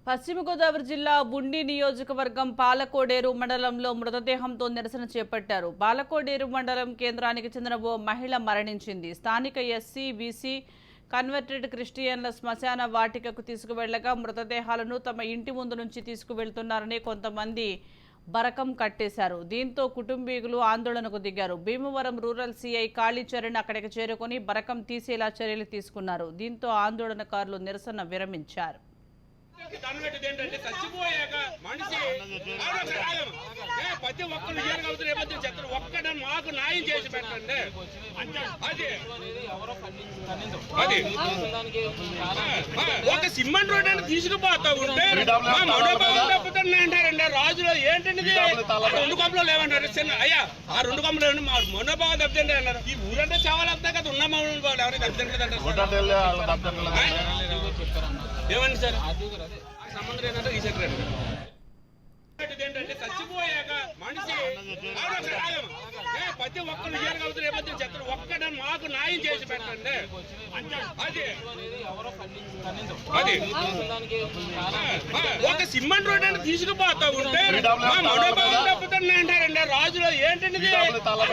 పశ్చిమ గోదావరి జిల్లా బుండి నియోజకవర్గం పాలకోడేరు మండలంలో మృతదేహంతో నిరసన చేపట్టారు. పాలకోడేరు మండలం కేంద్రానికి చెందిన ఓ మహిళ మరణించింది. స్థానిక ఎస్సీ, బీసీ, కన్వర్టెడ్ క్రిస్టియన్ల శ్మశాన వాటికకు తీసుకువెళ్లగా మృతదేహాలను తమ ఇంటి ముందు నుంచి తీసుకువెళ్తున్నారని కొంతమంది బరకం కట్టేశారు. దీంతో కుటుంబీకులు ఆందోళనకు దిగారు. భీమవరం రూరల్ సీఐ కాళీచరణ్ అక్కడికి చేరుకుని బరకం తీసేలా చర్యలు తీసుకున్నారు. దీంతో ఆందోళనకారులు నిరసన విరమించారు. చచ్చిపోయాక మనిషి ప్రతి ఒక్కరు ఒక్కడే మాకు న్యాయం చేసి పెట్టండి. అది ఒక సిమెంట్ రోడ్ అని తీసుకుపోతా ఉంటే మనోభావం తప్పుతుంది అంటారండి. రాజులో ఏంటండి రెండు కొమ్మలు లేవంటారు. అయ్యా ఆ రెండు కొమ్మలు మా మనోభావం తప్పుతుంది అన్నారు. ఈ ఊరంటే చాలా వస్తాయి కదా, ఉన్న మనోభావాలు ఎవరైనా తప్పుతుంది ఏమండి సార్ సంబంధం ఏంటంటే ఈ సెక్రటరీ ఏంటంటే చచ్చిపోయాక మనిషి ప్రతి ఒక్కరు ఒక్కడే మాకు న్యాయం చేసి పెట్టండి. అది ఒక సిమెంట్ రోడ్ అని తీసుకుపోతా ఉంటే మనోభావం తప్పుతుంది అంటారండి. రాజులో ఏంటండి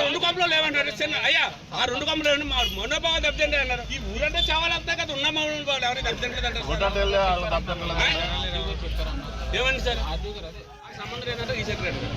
రెండు కొమ్మలు లేవంటారు. అయ్యా ఆ రెండు కొమ్మలు మా మనోభావం తప్పుతుంది అన్నారు. ఈ ఊరంటే చాలా వస్తాయి కదా, ఉన్న మనోభావాలు ఎవరైనా తప్పుతుంది ఏమండి సార్ సంబంధం ఏంటంటే ఈ సెక్రటరీ